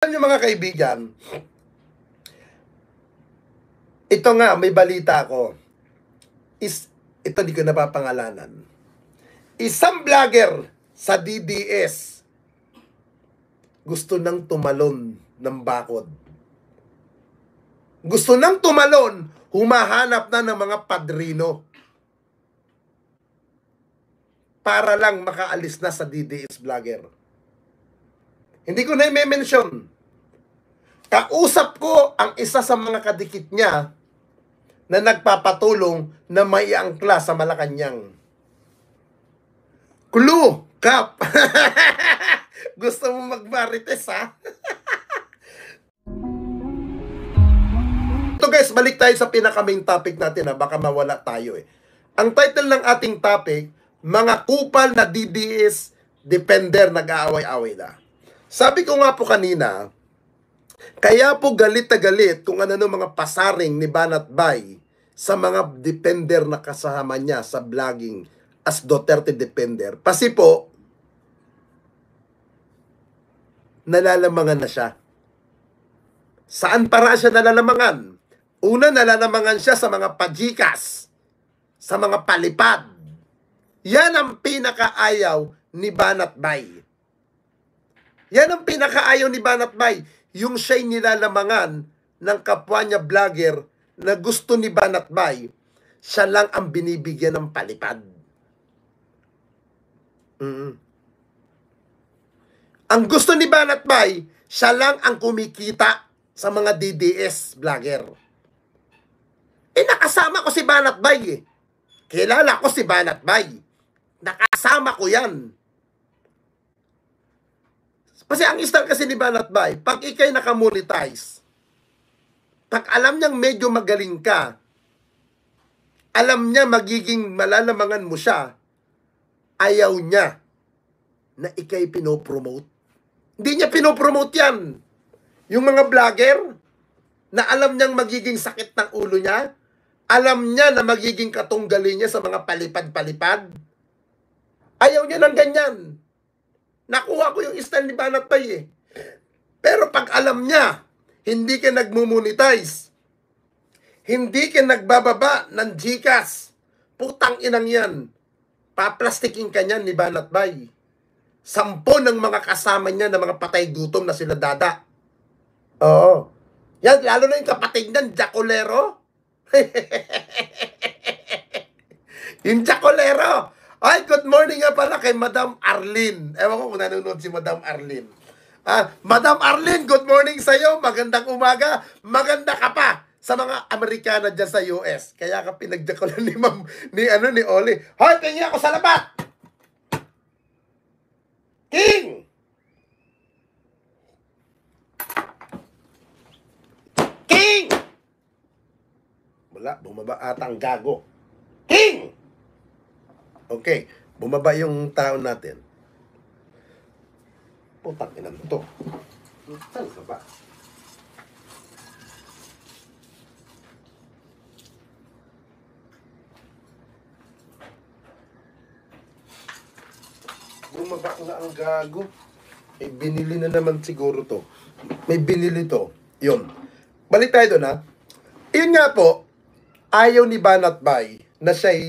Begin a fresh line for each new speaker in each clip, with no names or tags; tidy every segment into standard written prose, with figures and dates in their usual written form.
Alam niyo mga kaibigan, ito nga, may balita ako. Ito di ko napapangalanan. Isang vlogger sa DDS gusto nang tumalon ng bakod. Gusto nang tumalon, humahanap na ng mga padrino para lang makaalis na sa DDS vlogger. Hindi ko na i-mention. Kausap ko ang isa sa mga kadikit niya na nagpapatulong na may angkla sa Malacanang. Clue, Kap. Gusto mo magmarites, ha? Ito guys, balik tayo sa pinaka-main topic natin, ha? Baka mawala tayo eh. Ang title ng ating topic, mga kupal na DDS defender nag-aaway-away na. Sabi ko nga po kanina, kaya po galit na galit kung ano mga pasaring ni Banat Bay sa mga defender na kasama niya sa vlogging as Duterte defender. Kasi po, nalalamangan na siya. Saan para siya nalalamangan? Una, nalalamangan siya sa mga pajikas, sa mga palipad. Yan ang pinakaayaw ni Banat Bay. Yan ang pinakaayaw ni Banat Bay. Yung siya'y nilalamangan ng kapwa niya vlogger na gusto ni Banat Bay, siya lang ang binibigyan ng palipad. Ang gusto ni Banat Bay, siya lang ang kumikita sa mga DDS vlogger. Nakasama ko si Banat Bay eh. Kilala ko si Banat Bay. Nakasama ko yan. Kasi ang style kasi ni Banat Bay, pag ikay nakamonetize, pag alam niyang medyo magaling ka, alam niya magiging malalamangan mo siya, ayaw niya na ikay pinopromote. Hindi niya pinopromote yan. Yung mga vlogger, na alam niyang magiging sakit ng ulo niya, alam niya na magiging katunggali niya sa mga palipad-palipad, ayaw niya ng ganyan. Nakuha ko yung style ni Banat Bay eh. Pero pag alam niya, hindi ka nagmumonetize, hindi ka nagbababa ng GCash, putang inang yan, paplastikin ka niyan ni Banat Bay. 10 ng mga kasama niya na mga patay gutom na sila dada. Oo. Yan, lalo na yung kapatid niyan, Jacolero. Yung Jacolero. Ay, good morning nga pala kay Madam Arlene. Ewan ko kung nanonood si Madam Arlene. Madam Arlene, good morning sa'yo. Magandang umaga. Maganda ka pa sa mga Amerikana dyan sa US. Kaya ka pinagjakulan ni Ma'am, ni Oli. Hoy, tingin ako sa labat! King! King! Wala, bumaba atang gago. King! Okay, bumaba yung tao natin. Putang ina mo to. Saan ka ba? Bumaba nga ang gago. May binili na naman siguro to. May binili to. Yun. Balik tayo doon ha. Yun nga po, ayaw ni Banat Bay na siya'y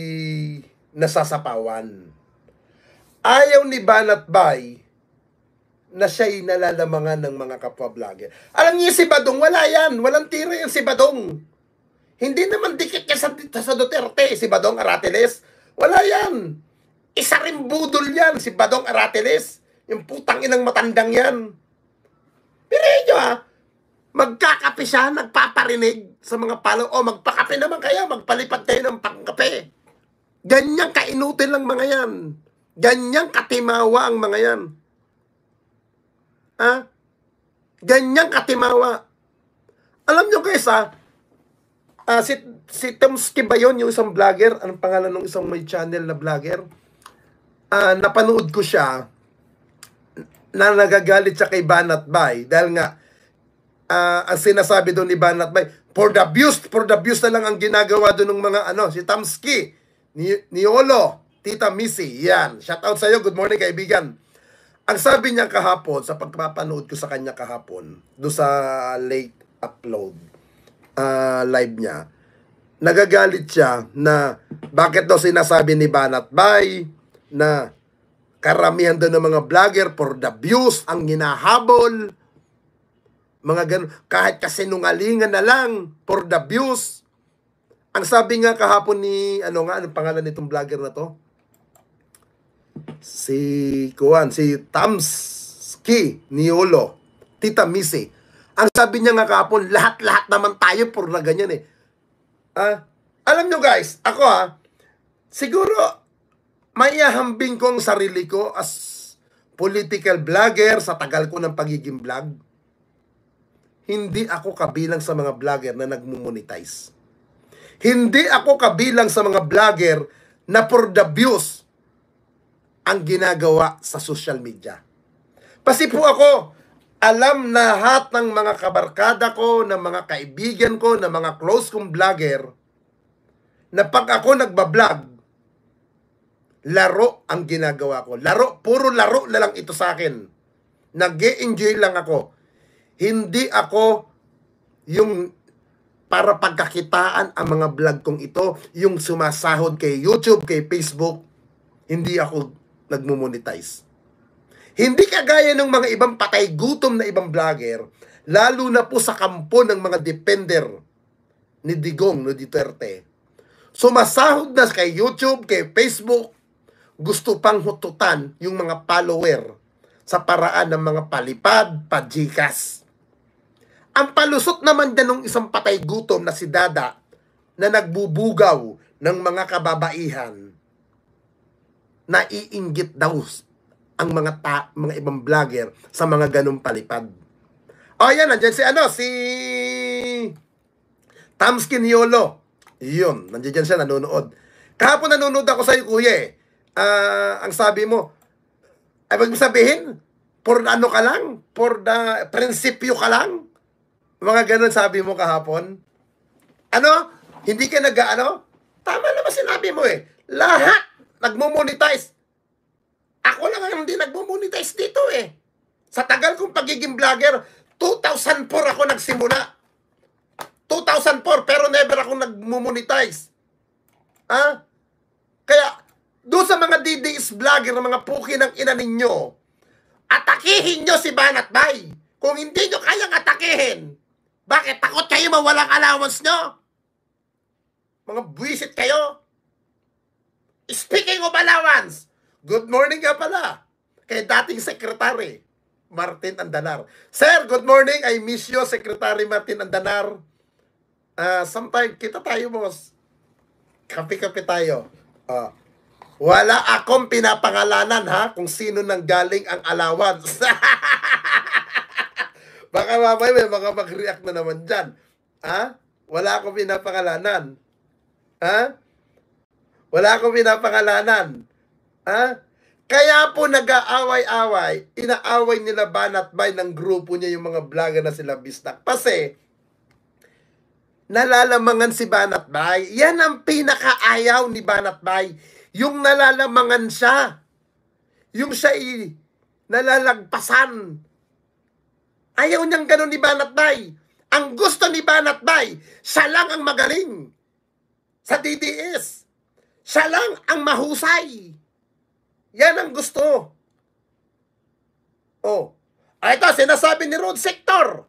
nasasapawan. Ayaw ni Banat Bay na siya'y nalalamangan ng mga kapwa-vlogger. Alam niyo si Badong, wala yan. Walang tira yan si Badong. Hindi naman dikit ka sa Duterte, si Badong Aratiles. Wala yan. Isa rin budol yan, si Badong Aratiles. Yung putang inang matandang yan. Pero nyo ha, magkakape siya, nagpaparinig sa mga palo. O magpakape naman kayo, magpalipad kayo ng pangkape. Ganyang kainutin lang mga yan. Ganyang katimawa ang mga yan. Ha? Ganyang katimawa. Alam nyo guys si Tomsky ba yun, yung isang vlogger? Anong pangalan ng isang may channel na vlogger? Napanood ko siya na nagagalit siya kay Banat Bay dahil nga ang sinasabi doon ni Banat Bay, for the views na lang ang ginagawa doon ng mga si Tomsky, ni Olo, Tita Missy, yan. Shout out sa'yo, good morning kaibigan. Ang sabi niya kahapon, sa pagpapanood ko sa kanya kahapon, do sa late upload, live niya, nagagalit siya na bakit daw sinasabi ni Banat Bay na karamihan daw ng mga vlogger for the views ang hinahabol, mga ganun, kahit kasinungalingan na lang for the views. Ang sabi nga kahapon ni, anong pangalan nitong vlogger na to? Si Tamski Niolo, Tita Missy. Ang sabi niya nga kahapon, lahat-lahat naman tayo for na ganyan eh. Alam nyo guys, ako siguro maihahambing ko ang sarili ko as political vlogger sa tagal ko ng pagiging vlog. Hindi ako kabilang sa mga vlogger na nagmumonetize. Hindi ako kabilang sa mga vlogger na for the views ang ginagawa sa social media. Kasi po ako, alam na lahat ng mga kabarkada ko, ng mga kaibigan ko, ng mga close kong vlogger, na pag ako nagbablog, laro ang ginagawa ko. Laro, puro laro na lang ito sa akin. Nag-e-enjoy lang ako. Hindi ako yung para pagkakitaan ang mga vlog kong ito, yung sumasahod kay YouTube, kay Facebook, hindi ako nagmumonetize. Hindi kagaya ng mga ibang patay gutom na ibang vlogger, lalo na po sa kampo ng mga defender ni Digong, ni Duterte. Sumasahod na kay YouTube, kay Facebook, gusto pang hututan yung mga follower sa paraan ng mga palipad, pajikas. Ang palusot naman dyan ng isang patay gutom na si Dada na nagbubugaw ng mga kababaihan, naiinggit daw ang mga ibang vlogger sa mga ganong palipad. O yan, nandiyan si Tamski Niolo. Yun, nandiyan siya, nanonood. Kahapon nanonood ako sa iyo, kuya. Ang sabi mo, ay wag mo sabihin, for ano ka lang? For the prinsipyo ka lang? Mga ganun sabi mo kahapon. Ano? Hindi ka Tama naman sinabi mo eh. Lahat nagmo-monetize. Ako lang ang hindi nagmo-monetize dito eh. Sa tagal kong pagiging vlogger, 2004 ako nagsimula. 2004 pero never ako nagmo-monetize. Kaya, doon sa mga DDS vlogger, na mga puki ng ina ninyo, atakihin nyo si Banat Bay. Kung hindi nyo kayang atakihin, bakit? Takot kayo mawalang allowance nyo? Mga buwisit kayo. Speaking of allowance, good morning nga pala kay dating Secretary Martin Andanar. Sir, good morning. I miss you, Secretary Martin Andanar. Sometime kita tayo, boss. Kape-kape tayo. Wala akong pinapangalanan kung sino nang galing ang allowance. Baka mamaya may mga mag-react na naman dyan. Wala akong pinapangalanan. Wala akong pinapangalanan. Kaya po nag-aaway-away, inaaway nila Banat Bay ng grupo niya yung mga vlogger na sila Bistak. Kasi, nalalamangan si Banat Bay. Yan ang pinakaayaw ni Banat Bay. Yung nalalamangan siya. Yung siya nalalagpasan. Ayaw niyang ganun ni Banat Bay. Ang gusto ni Banat Bay, siya lang ang magaling sa DDS. Siya lang ang mahusay. Yan ang gusto. Ito, sinasabi ni Road Sector.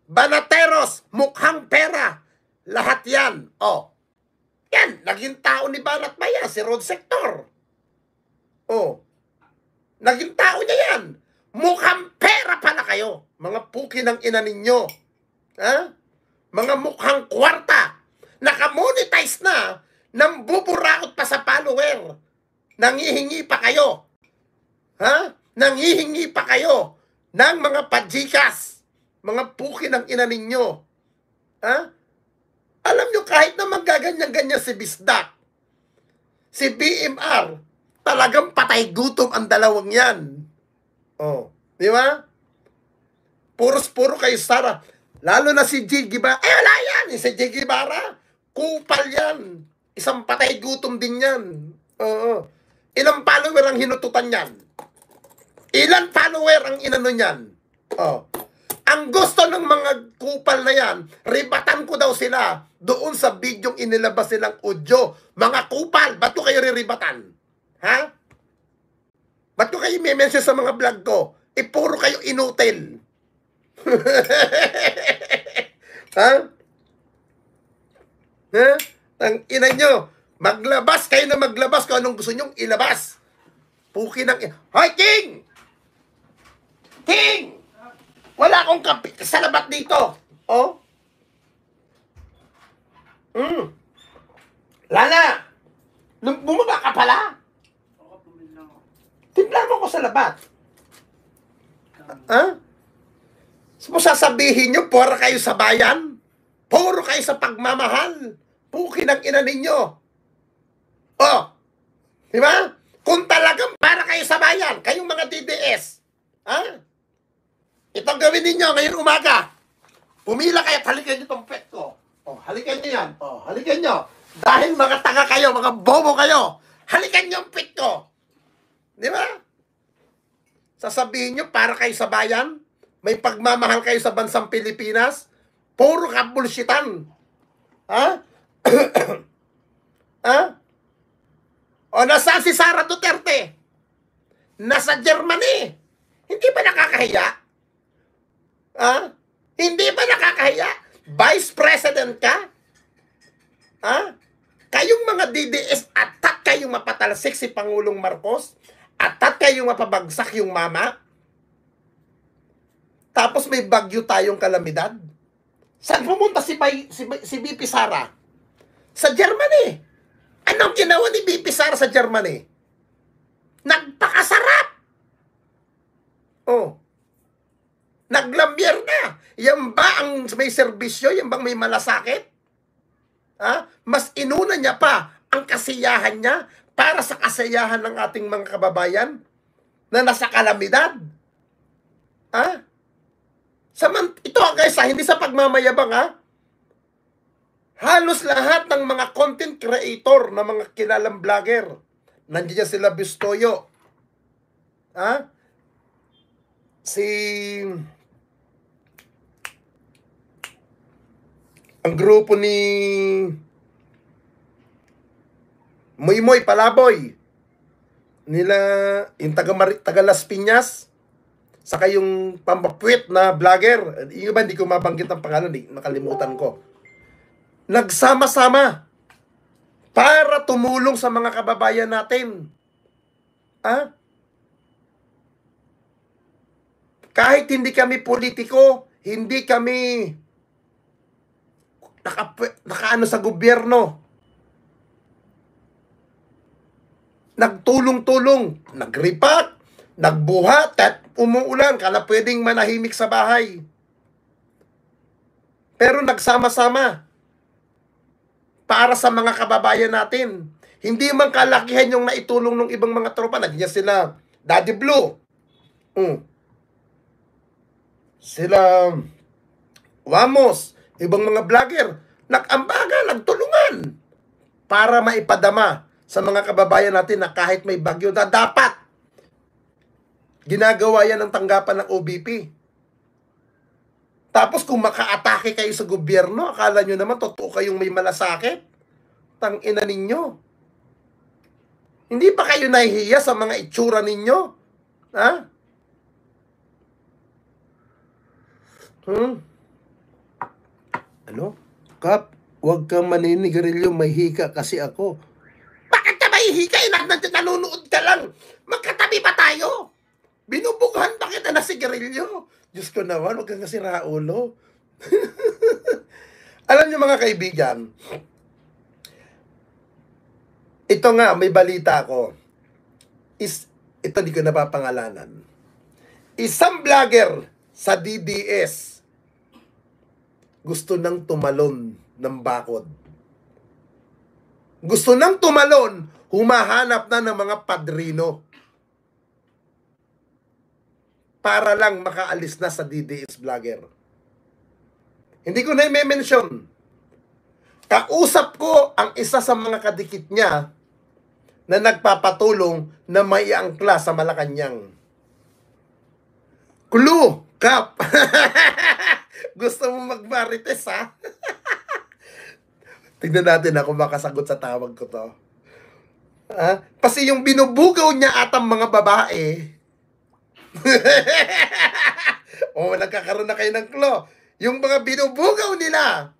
Banateros, mukhang pera. Lahat yan. Yan, naging tao ni Banat Bay yan, si Road Sector. Naging tao niya yan. Mukhang pera pala kayo. Mga puki ng ina ninyo. Mga mukhang kwarta. Nakamonetize na. Nang buburaot pa sa follower. Nangihingi pa kayo. Nangihingi pa kayo ng mga pajikas. Mga puki ng ina ninyo. Alam nyo, kahit na magaganyan-ganyan si Bisdak, si BMR, talagang patay gutom ang dalawang yan. Di ba? Puros-puro kayo Sara. Lalo na si Jiggy Barra. Wala yan. Si Jiggy Barra, kupal yan. Isang patay gutom din yan. Ilang follower ang hinututan yan? Ilan follower ang inano niyan? Oh. Ang gusto ng mga kupal na yan, ribatan ko daw sila doon sa bidyong inilabas silang audio. Mga kupal, ba't ko kayo riribatan? Ha? Ba't ko kayo may-mention sa mga vlog ko? Puro kayo inutil. Ha? Ha? Ang ina nyo, maglabas kayo na maglabas kung anong gusto nyong ilabas. Puki ng... Hoy, King! King! Wala akong salabat dito. Oh? Lala! Bumaba ka pala? Timpla mo ko sa labat. Ha? So, sasabihin nyo, puro kayo sa bayan? Puro kayo sa pagmamahal? Puki ng ina ninyo. Oh! Di ba? Kung talagang para kayo sa bayan, kayong mga DDS. Ha? Ito gawin ninyo ngayon umaga. Pumila kayo at halikan nyo itong pet ko. Oh, halikan nyo yan. Oh, halikan nyo. Dahil mga tanga kayo, mga bobo kayo, halikan nyo ang pet ko. Di ba? Sasabihin nyo, para kayo sa bayan, may pagmamahal kayo sa bansang Pilipinas, puro ka bullshitan. Ha? Ha? O nasaan si Sara Duterte? Nasa Germany. Hindi ba nakakahiya? Ha? Hindi ba nakakahiya? Vice President ka? Ha? Kayong mga DDS, atat kayong mapatalsik si Pangulong Marcos? Atat kayong mapabagsak yung mama? Tapos may bagyo tayong kalamidad? Saan pumunta si BP Sara? Sa Germany. Anong ginawa ni BP Sara sa Germany? Nagpakasarap. Oh. Naglambier na. Yan ba ang may serbisyo? Yan bang may malasakit? Ha? Mas inuna niya pa ang kasiyahan niya para sa kasiyahan ng ating mga kababayan na nasa kalamidad. Ha? Ito guys, hindi sa pagmamayabang, ha? Halos lahat ng mga content creator na mga kilalang vlogger, nandiyan sila Bistoyo. Ha? Ang grupo ni Moy Palaboy, nila yung taga Las Piñas, saka yung pampapwit na vlogger, yung iba hindi ko mabanggit ang pangalan, nakalimutan ko. Nagsama-sama para tumulong sa mga kababayan natin. Ha? Kahit hindi kami politiko, hindi kami nakaano sa gobyerno. Nagtulong-tulong, nagripak, nagbuhat, at umuulan, kala pwedeng manahimik sa bahay. Pero nagsama-sama para sa mga kababayan natin. Hindi man kalakihan yung naitulong ng ibang mga tropa. Nandiyan sila, Daddy Blue. Sila, Wamos, ibang mga vlogger. Nag-ambaga, nagtulungan para maipadama sa mga kababayan natin na kahit may bagyo na dapat ginagawa yan ng tanggapan ng OBP. Tapos kung maka-atake kayo sa gobyerno, akala nyo naman totoo kayong may malasakit? Tangina ninyo. Hindi pa kayo nahihiya sa mga itsura ninyo? Ha? Ano? Kap, huwag kang maninigarilyo, may hika kasi ako. Bakit ka may hika? Nanonood ka lang. Magkatabi pa tayo. Binubughan pa kita na sigarilyo. Diyos ko naman, huwag kang kasi raulo. Alam niyo mga kaibigan, ito nga, may balita ko. Ito di ko napapangalanan. Isang vlogger sa DDS gusto nang tumalon ng bakod. Gusto nang tumalon, humahanap na ng mga padrino para lang makaalis na sa DDS vlogger. Hindi ko na i-mention. Kausap ko ang isa sa mga kadikit niya na nagpapatulong na may angkla sa Malacanang. Clue, Kap. Gusto mo magmarites, ha? Tignan natin ako makasagot sa tawag ko to. Ha? Kasi yung binubugaw niya atang mga babae. O, nagkakaroon na kayo ng clue. Yung mga binubugaw nila.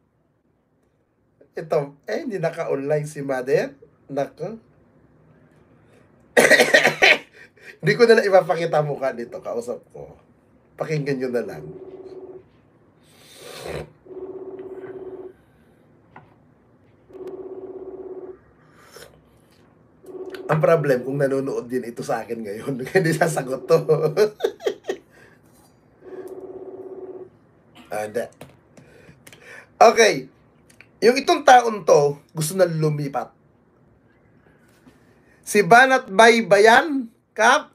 Ito, hindi naka-online si Mother. Nako. Hindi ko na lang ipapakita mukha dito, kausap ko. Pakinggan nyo na lang. Ang problem, kung nanonood din ito sa akin ngayon, hindi sasagot to. Okay. Yung itong taon to, gusto na lumipat. Si Banat Baybayan, Kap,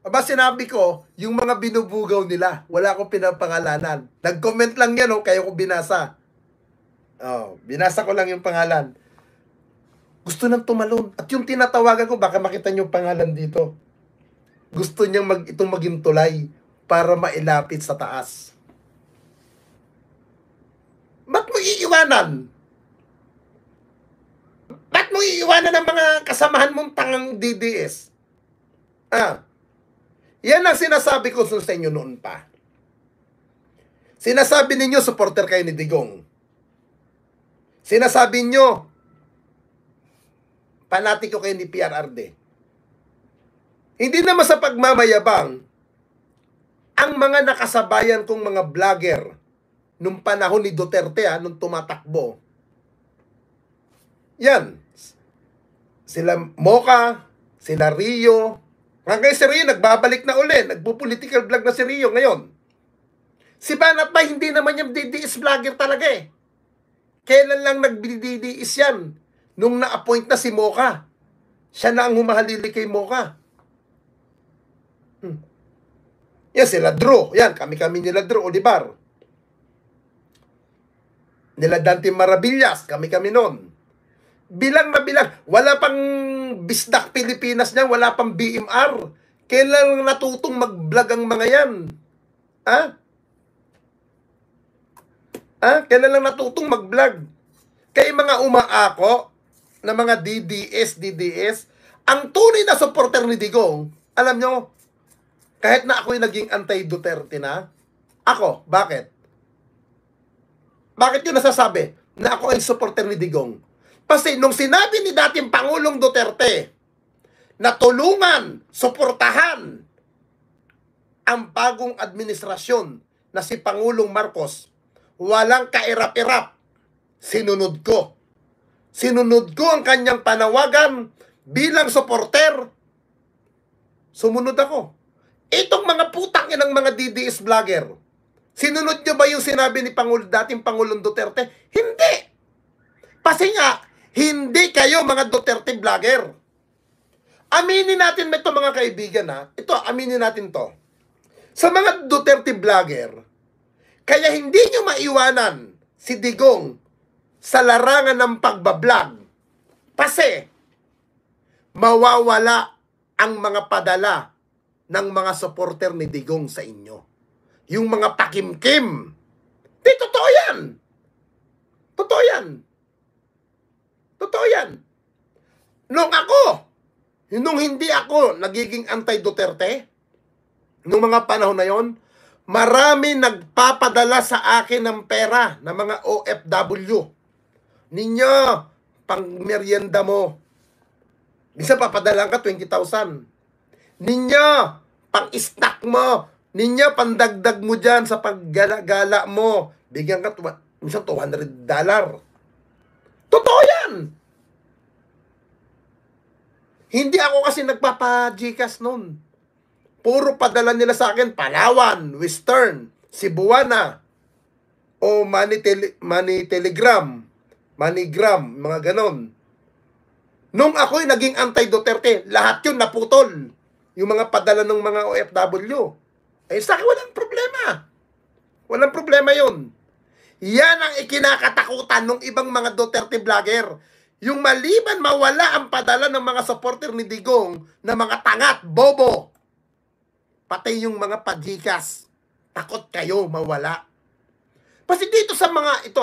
aba sinabi ko, yung mga binubugaw nila, wala akong pinapangalanan. Nag-comment lang yan, kaya ko binasa. Binasa ko lang yung pangalan. Gusto nang tumalon. At yung tinatawagan ko, baka makita niyo yung pangalan dito. Gusto niyang itong maging tulay para mailapit sa taas. Ba't mo iiwanan? Ba't mo iiwanan ang mga kasamahan mong tangang DDS? Yan ang sinasabi ko sa inyo noon pa. Sinasabi ninyo, supporter kayo ni Digong. Sinasabi nyo, panatiko kayo ni PRRD. Hindi naman sa pagmamayabang, ang mga nakasabayan kong mga vlogger nung panahon ni Duterte, nung tumatakbo, yan, sila Mocha, sila Rio, hanggang si Rio, nagbabalik na uli, nagpo-political vlog na si Rio ngayon. Si Banat Bay, hindi naman yung DDS vlogger talaga eh. Kailan lang nag-DDS yan? Nung na-appoint na si Mocha. Siya na ang humahalili kay Mocha. Yan, sila Drew. Yan, kami-kami nila Drew, Olivar. Nila Dante Maravillas, kami-kami nun. Bilang na bilang. Wala pang Bisdak Pilipinas niyan, wala pang BMR. Kailan natutong mag-vlog ang mga yan? Kailan lang natutong mag-vlog? Kaya mga umaako na mga DDS, ang tunay na supporter ni Digong, alam nyo, kahit na ako'y naging anti-Duterte na, ako, bakit? Bakit yun nasasabi na ako ay supporter ni Digong? Kasi nung sinabi ni dating Pangulong Duterte na tulungan, suportahan ang bagong administrasyon na si Pangulong Marcos, walang kairap-irap, sinunod ko. Sinunod ko ang kanyang panawagan bilang supporter. Sumunod ako. Itong mga putang inang mga DDS vlogger, sinunod nyo ba yung sinabi ni dating Pangulong Duterte? Hindi. Kasi nga, hindi kayo mga Duterte vlogger. Aminin natin ito mga kaibigan Ito, aminin natin to. Sa mga Duterte vlogger, kaya hindi nyo maiwanan si Digong sa larangan ng pagbablog. Kasi, mawawala ang mga padala ng mga supporter ni Digong sa inyo. Yung mga pakimkim. Di, totoo yan. Totoo yan. Totoo yan. Nung hindi ako nagiging anti-Duterte, nung mga panahon na yon, marami nagpapadala sa akin ng pera ng mga OFW. Ninyo, pang merienda mo. Minsan papadalan ka 20,000. Ninyo, pang snack mo. Ninyo, pandagdag mo dyan sa paggala-gala mo. Bigyan ka, minsan $200. Totoo yan! Hindi ako kasi nagpapa-Gcash nun. Puro padala nila sa akin, Palawan, Western, Cebuana, o Telegram, MoneyGram, mga ganon. Nung ako'y naging anti-Duterte, lahat yun naputol. Yung mga padala ng mga OFW. Sa akin, walang problema. Walang problema yun. Yan ang ikinakatakutan ng ibang mga Duterte vlogger. Yung maliban mawala ang padala ng mga supporter ni Digong na mga tangat, bobo. pati yung mga pajikas. Takot kayo mawala. Kasi dito sa mga ito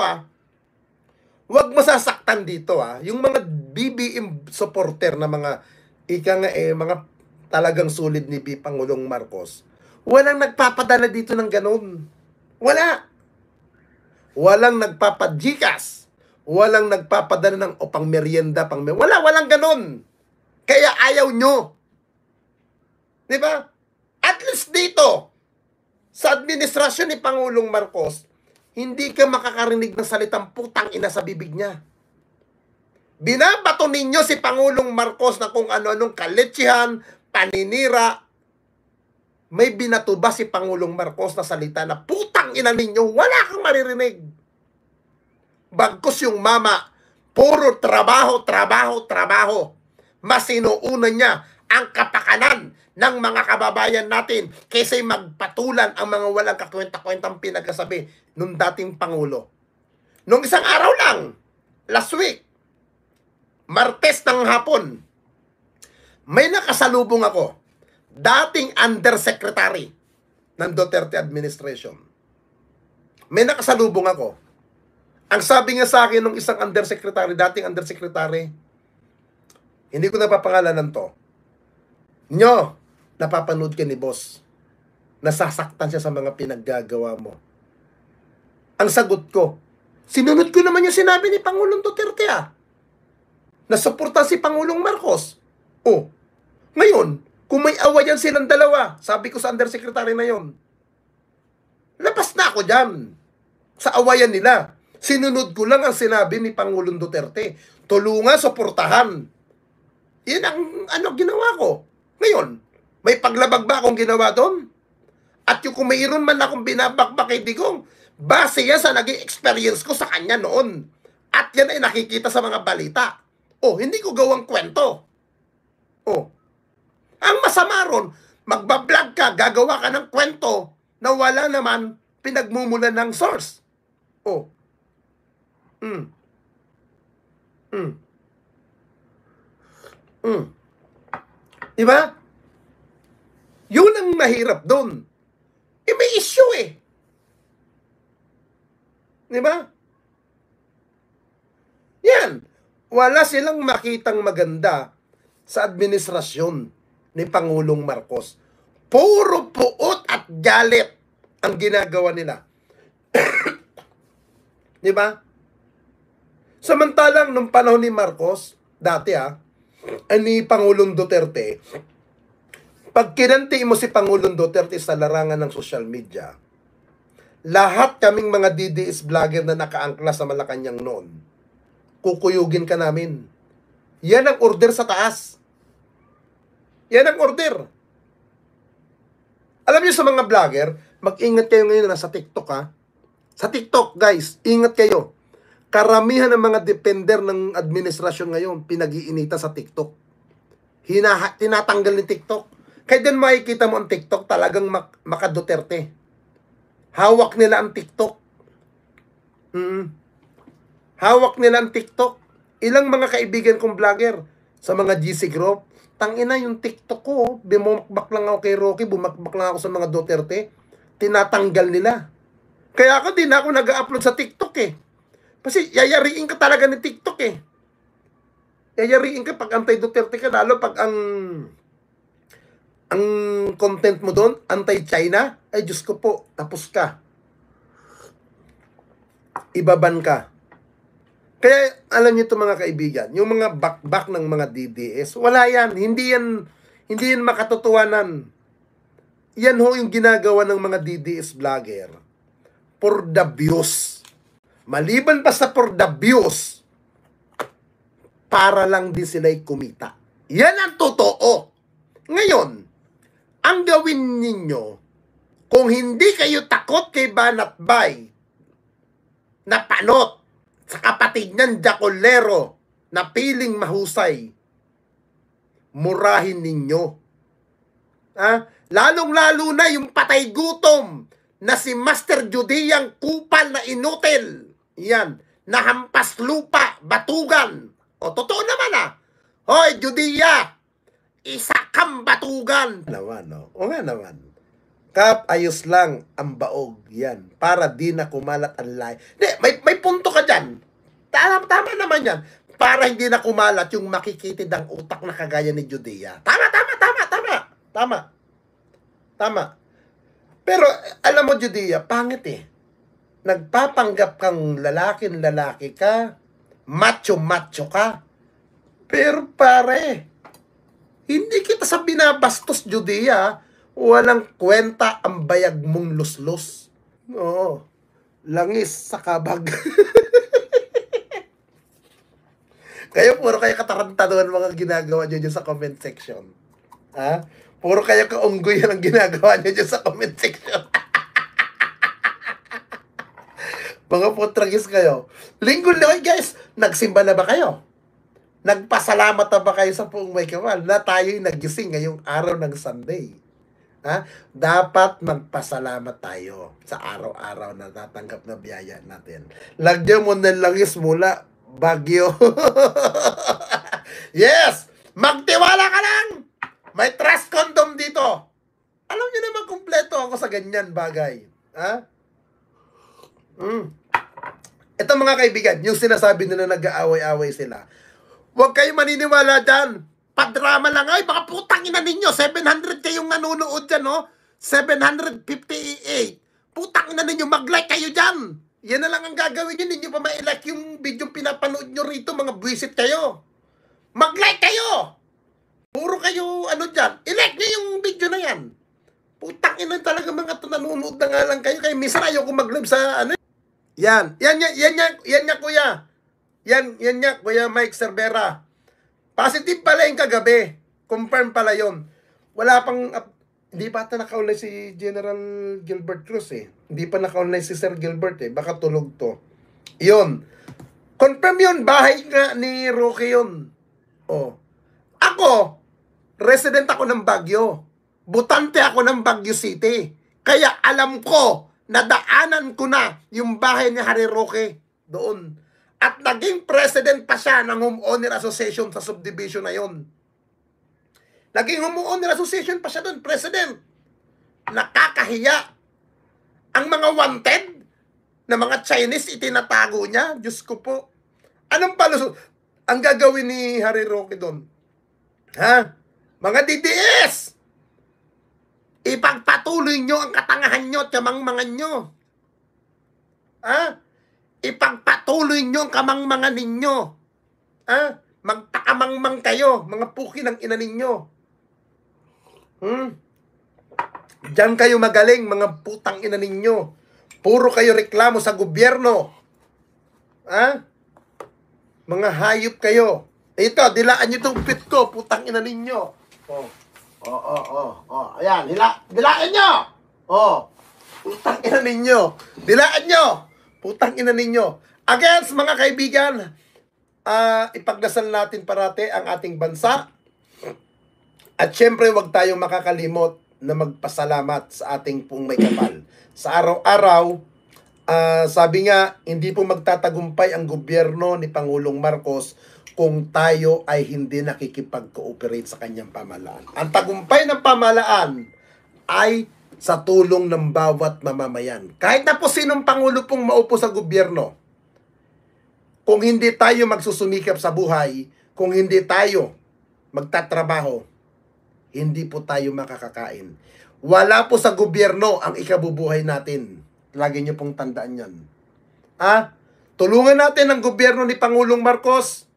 huwag masasaktan dito yung mga BBM supporter na mga mga talagang solid ni Pangulong Marcos. Walang nagpapadala dito ng ganun. Wala. Walang nagpapajikas. Walang nagpapadala ng pang merienda, walang ganun. Kaya ayaw nyo. Di ba? At least dito, sa administrasyon ni Pangulong Marcos, hindi ka makakarinig ng salitang putang ina sa bibig niya. Binabato ninyo si Pangulong Marcos na kung ano-anong kaletsihan, paninira. May binato ba si Pangulong Marcos na salita na putang ina ninyo? Wala kang maririnig. Bagkus yung mama, puro trabaho, trabaho, trabaho. Mas inuuna niya ang kapakanan ng mga kababayan natin kaysa magpatulan ang mga walang kakwenta-kwentang pinagkasabi nung dating Pangulo. Nung isang araw lang, last week, Martes ng hapon, may nakasalubong ako, dating undersecretary ng Duterte administration. May nakasalubong ako. Ang sabi nga sa akin ng isang undersecretary, dating undersecretary, hindi ko napapangalanan to. Nyo, napapanood ka ni boss. Nasasaktan siya sa mga pinaggagawa mo. Ang sagot ko, sinunod ko naman yung sinabi ni Pangulong Duterte Nasuporta si Pangulong Marcos. Ngayon, kung may awayan silang dalawa, sabi ko sa undersecretary na yon, labas na ako dyan sa awayan nila. Sinunod ko lang ang sinabi ni Pangulong Duterte. Tulungan, suportahan. Yan ang ginawa ko. Ngayon, may paglabag ba akong ginawa doon? At yung kung mayroon man akong binabakbak kay Digong, base yan sa naging experience ko sa kanya noon. At yan ay nakikita sa mga balita. Hindi ko gawang kwento. Ang masama ron, magbablog ka, gagawa ka ng kwento na wala naman pinagmumulan ng source. Diba? Yun ang mahirap doon. May issue Diba? Yan. Wala silang makitang maganda sa administrasyon ni Pangulong Marcos. Puro puot at galit ang ginagawa nila. Diba? Samantalang nung panahon ni Marcos, dati ni Pangulong Duterte, pag kinanti mo si Pangulong Duterte sa larangan ng social media, lahat kaming mga DDS vlogger na nakaangkla sa Malacanang noon, kukuyugin ka namin. Yan ang order sa taas. Yan ang order. Alam niyo sa mga vlogger, mag-ingat kayo ngayon na nasa TikTok Sa TikTok, guys, ingat kayo. Karamihan ng mga depender ng administrasyon ngayon, pinag-iinita sa TikTok. Tinatanggal ni TikTok. Kaya din makikita mo ang TikTok talagang maka-Duterte. Hawak nila ang TikTok. Hawak nila ang TikTok. Ilang mga kaibigan kong vlogger sa mga GC Group, tangina yung TikTok ko, bumakbak lang ako kay Rocky, bumakbak lang ako sa mga Duterte, tinatanggal nila. Kaya ako din ako nag-upload sa TikTok Kasi yayariin ka talaga ni TikTok Yayariin ka pag anti-Duterte ka, lalo pag ang content mo doon, anti-China, ay Diyos ko po, tapos ka. Ibaban ka. Kaya, alam niyo ito mga kaibigan, yung mga bakbak ng mga DDS, wala yan. Hindi yan makatotohanan. Yan yung ginagawa ng mga DDS vlogger for the views. Maliban pa sa for the views, para lang din sila'y kumita. Yan ang totoo. Ngayon, ang gawin ninyo, kung hindi kayo takot kay Banatbay, na panot, sa kapatid niyan, Jacolero, na piling mahusay, murahin ninyo. Lalong-lalo na yung patay gutom na si Master Judiyang kupal na inutil. Yan, nahampas lupa, batugan. Totoo naman Hoy, Judiya, isa kang batugan. Naman, O nga naman. Kap, ayos lang ang baog. Yan. Para di na kumalat ang lahi. Hindi, may punto ka dyan. Tama naman yan. Para hindi na kumalat yung makikitid ang utak na kagaya ni Judea. Tama. Pero, alam mo, Judea, pangit eh. Nagpapanggap kang lalaki ka, macho ka. Pero pare, hindi kita sa binabastos, Judea. Walang kwenta ang bayag mong luslos. Oo. Langis sa kabag. Kayo, puro kayo katarantaduhan mga ginagawa nyo dyan sa comment section. Ha? Puro kayo kaunggoy ang ginagawa nyo dyan sa comment section. Mga putragis kayo. Linggo na guys, nagsimba na ba kayo? Nagpasalamat na ba kayo sa Puong May Kapal na tayo'y nagising ngayong araw ng Sunday? Ha? Dapat magpasalamat tayo sa araw-araw na natanggap na biyaya natin. Lagyan mo ng langis mula Baguio. Yes! Magtiwala ka lang! May trust condom dito. Alam niyo naman kumpleto ako sa ganyan bagay. Ha? Ito mga kaibigan, yung sinasabi nila nag-aaway-aaway sila. Huwag kayo maniniwala dyan. Padrama lang. Ay, baka putang ina ninyo. 700 kayong nanonood dyan, no? 758. Putang ina ninyo. Mag-like kayo dyan. Yan na lang ang gagawin nyo. Hindi nyo pa ma-like yung video pinapanood nyo rito. Mga buwisit kayo. Mag-like kayo. Puro kayo, ano dyan. I-like nyo yung video na yan. Putang ina talaga mga nanonood na nga lang kayo. Kaya minsan ayoko mag-live sa ano. Yan kuya. Yan niya, Kuya Mike Cervera. Positive pala yung kagabi. Confirm pala yon. Wala pang, hindi pa ata naka-online si General Gilbert Cruz eh. Hindi pa naka-online si Sir Gilbert eh. Baka tulog to. Yun. Confirm yun. Bahay nga ni Roque yun. Oh. Ako, resident ako ng Baguio. Butante ako ng Baguio City. Kaya alam ko, nadaanan ko na yung bahay ni Harry Roque doon. At naging president pa siya ng Homeowner Association sa subdivision na yon. Naging Homeowner Association pa siya doon, president. Nakakahiya. Ang mga wanted na mga Chinese itinatago niya. Diyos ko po. Anong palusot? Ang gagawin ni Harry Roque doon? Ha? Mga DDS! Ipagpatuloy nyo ang katangahan nyo at kamangmangan nyo. Ha? Ipagpatuloy nyo ang kamangmangan ninyo. Ha? Magtakamangmang kayo, mga puki ng ina ninyo. Diyan kayo magaling, mga putang ina ninyo. Puro kayo reklamo sa gobyerno. Ha? Mga hayop kayo. Ito, dilaan nyo itong pit ko, putang ina ninyo. Ayan, dilaan nyo. Putang ina ninyo. Dilaan nyo. Putang ina ninyo. Against mga kaibigan, ipagdasal natin parate ang ating bansa. At syempre, huwag tayong makakalimot na magpasalamat sa ating Puong May Kapal. Sa araw-araw, sabi nga, hindi po magtatagumpay ang gobyerno ni Pangulong Marcos kung tayo ay hindi nakikipag-cooperate sa kanyang pamahalaan. Ang tagumpay ng pamahalaan ay sa tulong ng bawat mamamayan. Kahit na po sinong pangulo pong maupo sa gobyerno, kung hindi tayo magsusumikap sa buhay, kung hindi tayo magtatrabaho, hindi po tayo makakakain. Wala po sa gobyerno ang ikabubuhay natin. Lagi nyo pong tandaan yan. Tulungan natin ang gobyerno ni Pangulong Marcos.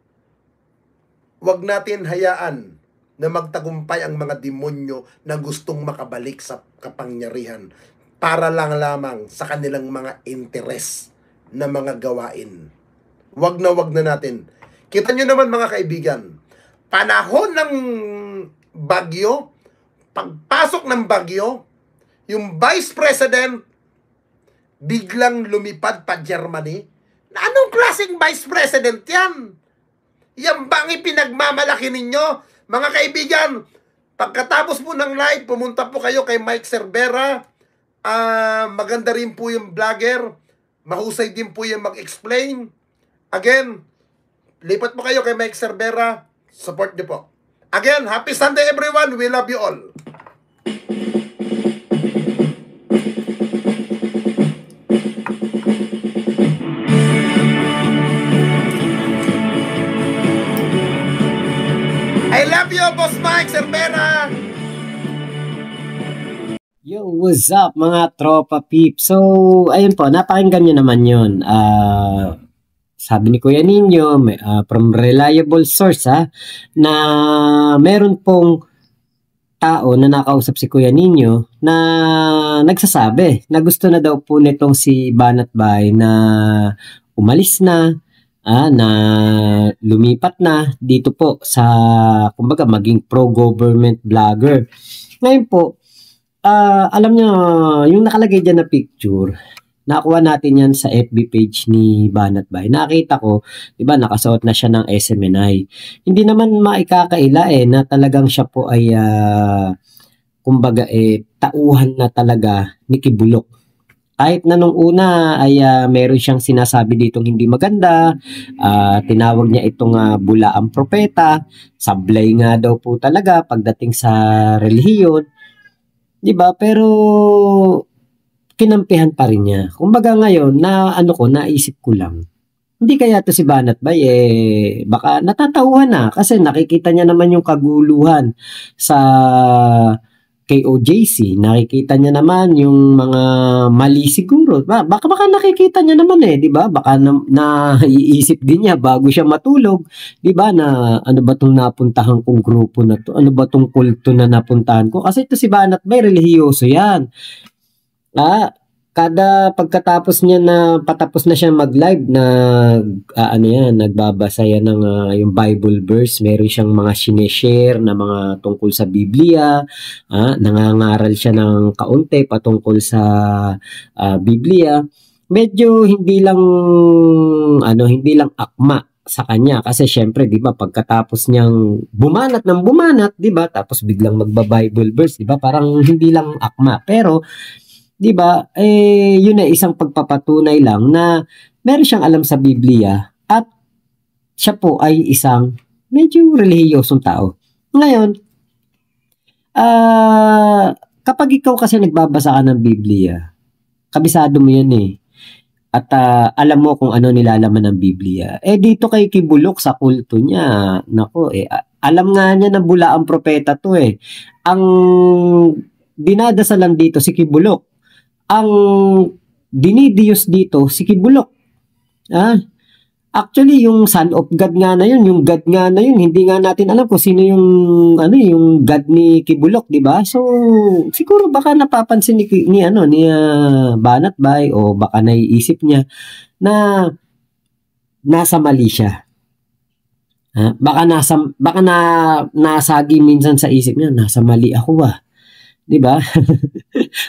Huwag natin hayaan na magtagumpay ang mga demonyo na gustong makabalik sa kapangyarihan para lang lamang sa kanilang mga interes na mga gawain. Wag na natin. Kita nyo naman mga kaibigan, panahon ng bagyo, pagpasok ng bagyo, yung Vice President biglang lumipad pa Germany. Anong klaseng Vice President yan? Yan bang ipinagmamalaki ninyo? Mga kaibigan, pagkatapos po ng live, pumunta po kayo kay Mike Cervera. Maganda rin po yung vlogger. Mahusay din po yung mag-explain. Again, lipat po kayo kay Mike Cervera. Support niyo po. Again, happy Sunday everyone. We love you all. sa'yo, Boss Mike Cervera.
Yo, what's up mga tropa peeps? So, ayun po, napakinggan nyo naman yun. Sabi ni Kuya Nino, from reliable source na meron pong tao na nakausap si Kuya Nino na nagsasabi na gusto na daw po nitong si Banat Bay na umalis na, na lumipat na dito po sa, kumbaga, maging pro-government vlogger. Ngayon po, alam nyo, yung nakalagay dyan na picture, nakuha natin yan sa FB page ni Banat Bay. Nakita ko, di ba, nakasuot na siya ng SMNI. Hindi naman maikakaila na talagang siya po ay, kumbaga, tauhan na talaga ni Kibulok. Kahit na nung una ay meron siyang sinasabi ditong hindi maganda, tinawag niya itong bulaang propeta, sablay nga daw po talaga pagdating sa relihiyon. Diba? Pero kinampihan pa rin niya. Kumbaga ngayon, naisip ko lang. Hindi kaya to si Banat Bay, baka natatauhan na kasi nakikita niya naman yung kaguluhan sa KOJC. Nakikita niya naman yung mga mali siguro. Baka nakikita niya naman di ba? Baka naiisip din niya bago siya matulog, di ba? Na ano ba tong napuntahan kong grupo na to? Ano ba tong kulto na napuntahan ko? Kasi ito si Banat Bay, relihiyoso yan. Kada pagkatapos niya na patapos na siya mag-live na nagbabasa yan ng yung Bible verse, meron siyang mga sineshare na mga tungkol sa Biblia, nangangaral siya ng kaunti patungkol sa Biblia. Medyo hindi lang akma sa kanya kasi syempre 'di ba pagkatapos niyang bumanat, 'di ba, tapos biglang magba-Bible verse, 'di ba, parang hindi lang akma. Pero di ba, yun ay isang pagpapatunay lang na meron siyang alam sa Biblia at siya po ay isang medyo relihiyosong tao. Ngayon, kapag ikaw kasi nagbabasa ka ng Biblia, kabisado mo yan at alam mo kung ano nilalaman ng Biblia. Dito kay Kibulok sa kulto niya, nako alam nga niya na bulaang propeta to Ang dinadasalan dito si Kibulok. Ang dinidiyos dito si Kibulok. Actually, yung Son of God nga na yun, yung God nga na yun, hindi nga natin alam kung sino yung God ni Kibulok, di ba? So, siguro baka napapansin ni Banat Bay o baka naiisip niya na nasa mali siya. Baka nasagi minsan sa isip niya, nasa mali ako di ba?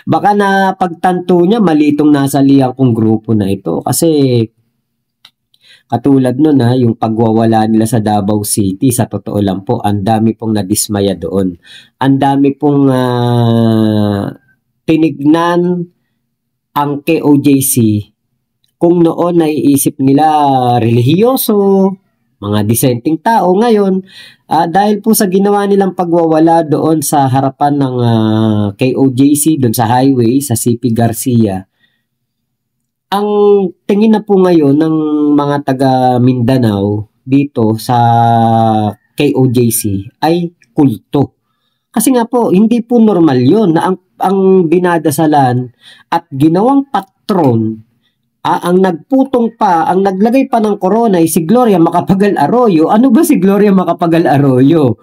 Baka na pagtanto niya mali itong nasalihan kong grupo na ito kasi katulad nun yung pagwawala nila sa Davao City, sa totoo lang po, ang dami pong nadismaya doon. Ang dami pong tinignan ang KOJC kung noon naiisip nila relihiyoso, mga dissenting tao. Ngayon, dahil po sa ginawa nilang pagwawala doon sa harapan ng KOJC, doon sa highway, sa CP Garcia, ang tingin na po ngayon ng mga taga Mindanao dito sa KOJC ay kulto. Kasi nga po, hindi po normal yun na ang dinadasalan at ginawang patron, ang nagputong pa, ang naglagay pa ng corona ay si Gloria Macapagal Arroyo. Ano ba si Gloria Macapagal Arroyo?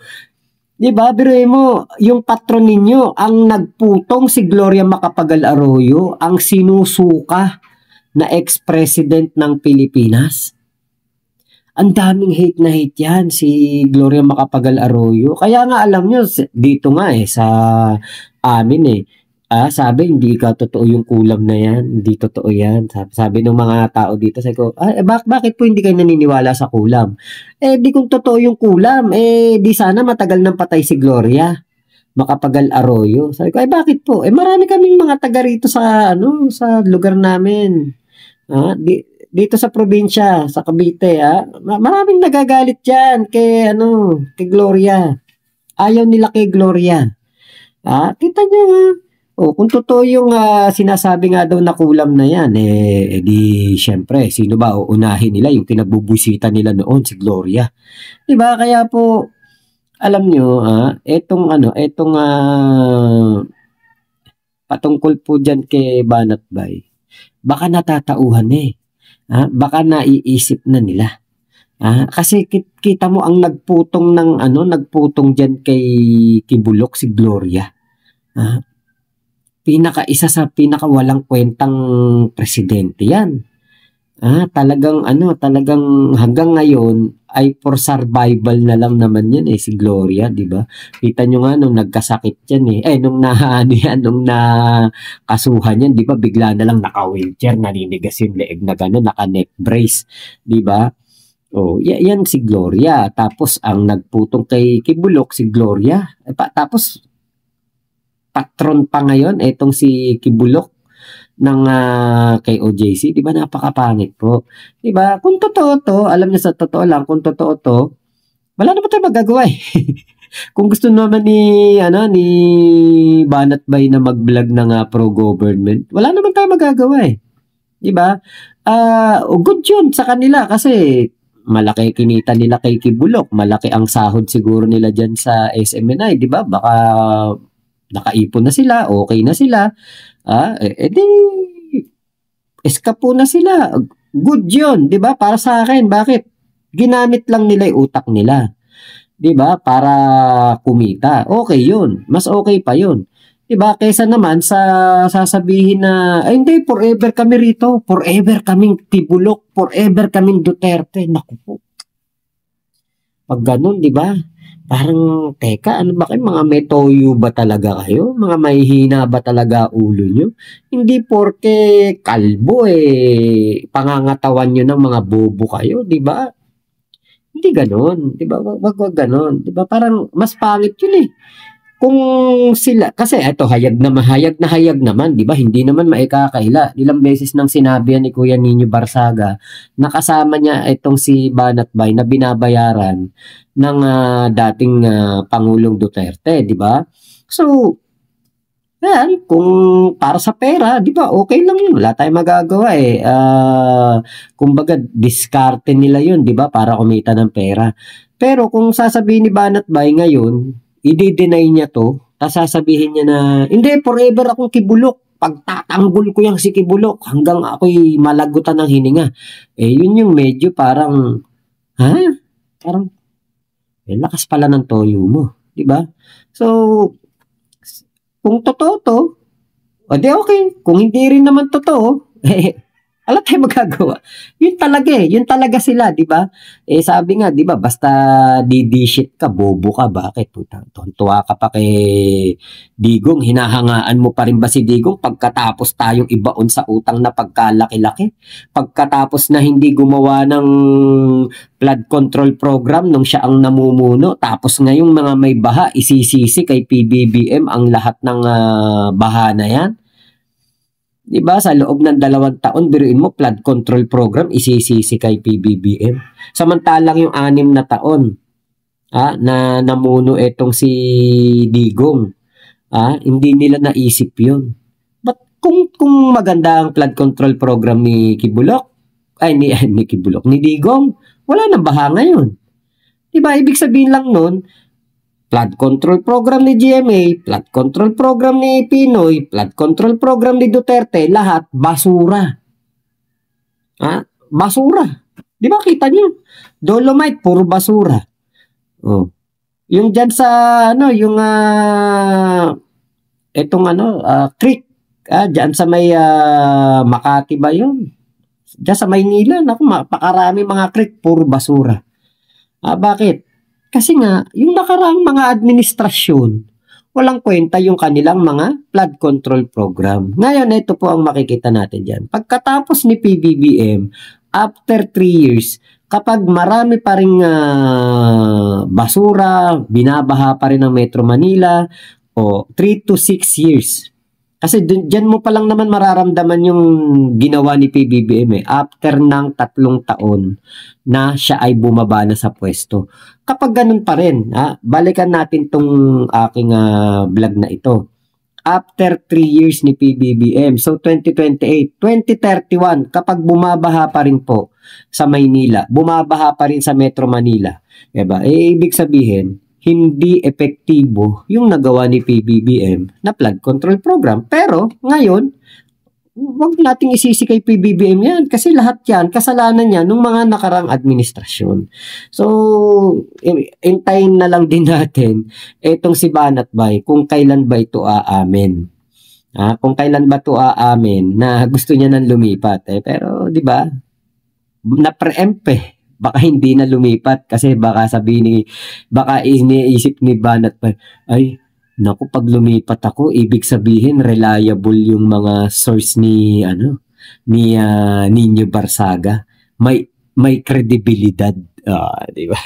Diba? Biruin mo, yung patron ninyo, ang nagputong si Gloria Macapagal Arroyo, ang sinusuka na ex-president ng Pilipinas. Ang daming hate na hate yan, si Gloria Macapagal Arroyo. Kaya nga alam nyo, dito nga sa amin sabi, hindi ka totoo yung kulam na yan. Hindi totoo yan. Sabi ng mga tao dito, sabi ko, bakit po hindi kayo naniniwala sa kulam? Di kung totoo yung kulam, di sana matagal nang patay si Gloria Macapagal Arroyo. Sabi ko, bakit po? Marami kaming mga taga rito sa lugar namin. Dito sa probinsya, sa Cavite, maraming nagagalit diyan kay Gloria. Ayaw nila kay Gloria. Kita niyo kung totoo yung sinasabi nga daw na kulam na yan, di syempre, sino ba uunahin nila? Yung pinagbubusita nila noon, si Gloria. Diba? Kaya po, alam nyo, etong patungkol po dyan kay Banat Bay, baka natatauhan eh. Baka naiisip na nila. Kasi kita mo ang nagputong diyan kay Kibulok si Gloria. Isa sa pinakawalang kwentang presidente 'yan. Talagang hanggang ngayon ay for survival na lang naman 'yan si Gloria, 'di ba? Kita nyo nga nung nagkasakit 'yan nung nung nakasuhan 'yan, 'di ba? Bigla na lang naka-wheelchair, naninigas yung leeg na gano'n, naka-neck brace, 'di ba? Yan si Gloria. Tapos ang nagputong kay Kibulok si Gloria. Tapos patron pa ngayon etong si Kibulok ng kay OJC, 'di ba? Napakapangit po. 'Di ba? Kung totoo to, alam niyo sa totoo lang, kung totoo to, wala naman tayong magagawa Kung gusto naman ni Banat Bay na mag-vlog ng pro-government, wala naman tayong magagawa 'Di ba? Good 'yun sa kanila kasi malaki kinita nila kay Kibulok, malaki ang sahod siguro nila diyan sa SMNI, 'di ba? Baka nakaipon na sila, okay na sila. Di eskapo na sila. Good 'yun, 'di ba? Para sa akin, bakit? Ginamit lang nila 'yung utak nila. 'Di ba? Para kumita. Okay 'yun. Mas okay pa 'yun. 'Di ba? Kaysa naman sa sasabihin na hindi forever kami rito, forever kaming Kibulok, forever kaming Duterte. Naku po. Pag ganun, 'di ba? Parang, teka, ano ba kayo? Mga may toyo ba talaga kayo? Mga mahihina ba talaga ulo nyo? Hindi porke kalbo pangangatawan nyo ng mga bobo kayo, di ba? Hindi ganon, di ba? Wag ganon, di ba? Parang mas pangit yun Kung sila, kasi ito, hayag na hayag naman, di ba? Hindi naman maikakaila. Ilang beses nang sinabi ni Kuya Nino Barsaga, nakasama niya itong si Banat Bay na binabayaran ng dating Pangulong Duterte, di ba? So, yan, kung para sa pera, di ba, okay lang yun. Wala tayong magagawa kumbaga, diskarte nila yun, di ba, para kumita ng pera. Pero kung sasabihin ni Banat Bay ngayon, i-deny niya to, tapos sasabihin niya na, hindi, forever akong Kibulok. Pagtatanggol ko yung si Kibulok hanggang ako'y malagutan ng hininga. Yun yung medyo parang, Parang, lakas pala ng toyo mo. Diba? So, kung totoo to, o di okay. Kung hindi rin naman totoo, wala tayong magagawa. Yun talaga sila, di ba? Sabi nga, di ba, basta didishit ka, bobo ka, bakit? Tuwa ka pa kay Digong, hinahangaan mo pa rin ba si Digong pagkatapos tayong ibaon sa utang na pagkalaki-laki? Pagkatapos na hindi gumawa ng flood control program nung siya ang namumuno, tapos ngayong mga may baha, isisisi kay PBBM ang lahat ng baha na yan? Diba, sa loob ng 2 taon, biruin mo, flood control program, isisisi kay PBBM. Samantalang yung 6 na taon, na namuno etong si Digong, hindi nila naisip yun. But kung maganda ang flood control program ni Kibulok, ni Kibulok, ni Digong, wala nang baha ngayon. Diba, ibig sabihin lang nun, flood control program ni GMA, flood control program ni Pinoy, flood control program ni Duterte, lahat basura. Basura. Di ba kita niyo? Dolomite, puro basura. Yung dyan sa, creek, dyan sa may Makati ba yun? Dyan sa Maynila, pakarami mga creek, puro basura. Bakit? Kasi nga, yung nakaraang mga administrasyon, walang kwenta yung kanilang mga flood control program. Ngayon, ito po ang makikita natin dyan. Pagkatapos ni PBBM, after 3 years, kapag marami pa rin basura, binabaha pa rin ng Metro Manila, 3 to 6 years. Kasi dyan mo pa lang naman mararamdaman yung ginawa ni PBBM after ng 3 taon na siya ay bumaba na sa pwesto. Kapag ganun pa rin, balikan natin tong aking vlog na ito. After 3 years ni PBBM, so 2028, 2031, kapag bumabaha pa rin po sa Maynila, bumabaha pa rin sa Metro Manila, diba? Ibig sabihin, hindi epektibo yung nagawa ni PBBM na flood control program. Pero ngayon, wag nating isisi kay PBBM yan kasi lahat yan, kasalanan niya nung mga nakarang administrasyon. So, intayin na lang din natin etong si Banat Bay kung kailan ba ito aamin. Kung kailan ba ito aamin na gusto niya nang lumipat. Pero, di ba, na-preempt baka hindi na lumipat kasi baka baka iniisip ni Banat-Bay, ay, naku, pag lumipat ako, ibig sabihin reliable yung mga source ni Nino Barsaga. May kredibilidad. Di ba?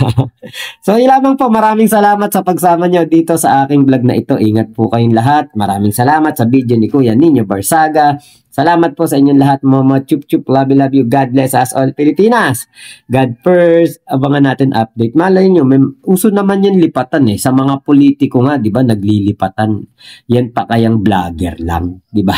So, yun lamang po. Maraming salamat sa pagsama nyo dito sa aking vlog na ito. Ingat po kayong lahat. Maraming salamat sa video ni Kuya Nino Barsaga. Salamat po sa inyong lahat, mga chup-chup. Love you. God bless us all, Pilipinas. God first. Abangan natin update. Malay nyo, may uso naman yung lipatan sa mga politiko nga, di ba? Naglilipatan. Yan pa kayang vlogger lang, di ba?